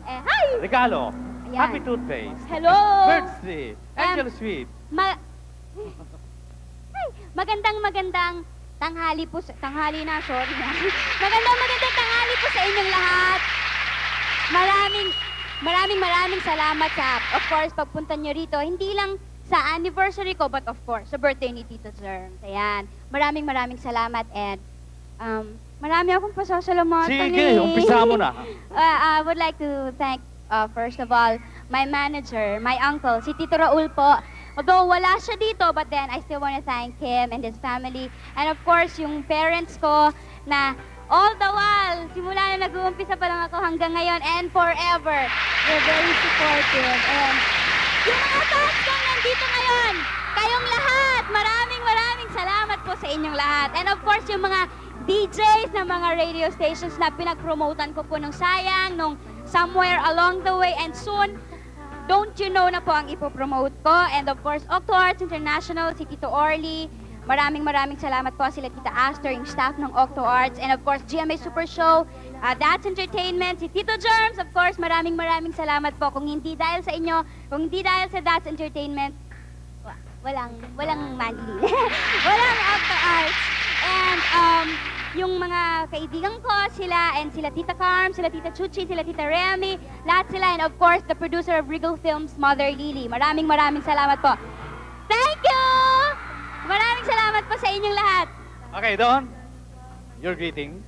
Hi! Regalo. Ayan. Happy Toothpaste. Hello! Birthday. Angel Sweet. Hi! Magandang tanghali po sa... Tanghali na, sorry na. Magandang tanghali po sa inyong lahat. Maraming salamat sa, of course, pagpunta nyo rito. Hindi lang sa anniversary ko, but of course, sa birthday ni Tito Germs. Ayan. Maraming salamat and marami akong pasasalamatan. Sige, umpisa mo na. I would like to thank, first of all, my manager, my uncle, si Tito Raul po. Although wala siya dito, but then I still want to thank him and his family. And of course, yung parents ko na all the while, simula na nag-uumpisa pa lang ako hanggang ngayon and forever, they're very supportive. And yung mga fans kong nandito ngayon, kayong lahat, maraming salamat po sa inyong lahat. And of course, yung mga DJs ng mga radio stations na pinag-promotan ko po nung sayang, nung somewhere along the way, and soon, Don't You Know na po ang ipopromote ko. And of course, Octo Arts International, si Tito Orly. Maraming salamat po sila Tita Astor, yung staff ng Octo Arts. And of course, GMA Super Show, That's Entertainment, si Tito Germs. Of course, maraming salamat po. Kung hindi dahil sa inyo, kung hindi dahil sa That's Entertainment, walang Manly. Walang Octo Arts. And yung mga kaibigan ko, sila Tita Carm, sila Tita Chuchi, sila Tita Remy, lahat sila. And of course, the producer of Regal Films, Mother Lily. Maraming salamat po. Thank you! Maraming salamat po sa inyong lahat. Okay, Don. Your greetings.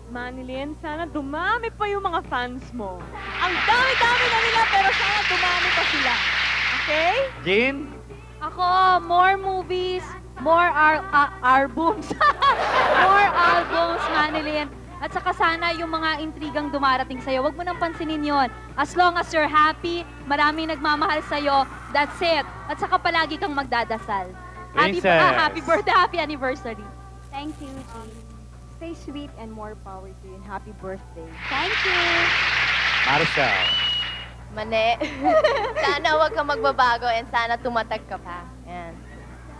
Manilyn, sana dumami pa yung mga fans mo. Ang dami-dami na nila, pero sana dumami pa sila. Okay? Jean. Ako, more movies, more albums. More albums, Manilyn. At saka sana yung mga intrigang dumarating sa'yo, wag mo nang pansinin yon. As long as you're happy, maraming nagmamahal sa'yo, that's it. At saka palagi kang magdadasal. Happy birthday, happy anniversary. Thank you, Jean. Stay sweet and more power to you, and happy birthday. Thank you. Marcel. Mane. Sana huwag kang magbabago and sana tumatag ka pa. Yan.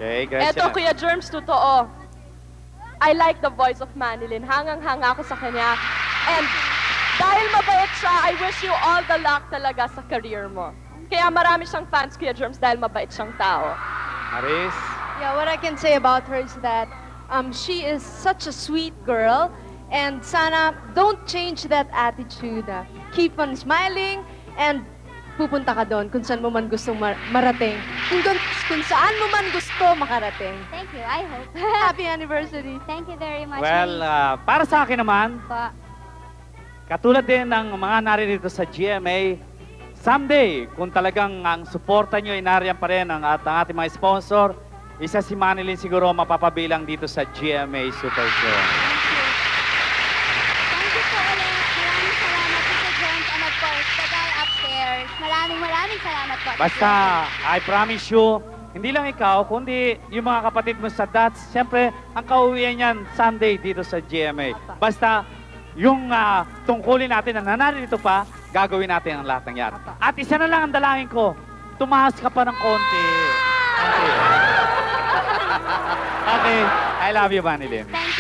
Okay, Gretchen. Eto, Kuya Germs, totoo. I like the voice of Manilyn. Hangang-hanga ako sa kanya. And dahil mabait siya, I wish you all the luck talaga sa career mo. Kaya marami siyang fans, Kuya Germs, dahil mabait siyang tao. Maris. Yeah, what I can say about her is that she is such a sweet girl, and sana don't change that attitude. Keep on smiling, and pupunta ka doon kung saan mo man gusto marating. Kung saan mo man gusto makarating. Thank you, I hope. Happy anniversary. Thank you very much. Well, para sa akin naman, Po. katulad din ng mga naririto sa GMA, someday, kung talagang ang suporta nyo ay nariyan pa rin ang ating mga sponsor, isa si Manilyn siguro mapapabilang dito sa GMA Super Show. Thank you. Thank you po ulit. Maraming salamat, Tito Jones, and of course, the guy upstairs. Maraming salamat po. Basta, I promise you, hindi lang ikaw, kundi yung mga kapatid mo sa DATS, siyempre, ang kauwian niyan Sunday dito sa GMA. Basta, yung tungkulin natin na nanarito pa, gagawin natin ang lahat ng yan. At isa na lang ang dalangin ko, tumaas ka pa ng konti. Okay, I love you, Manilyn. Thank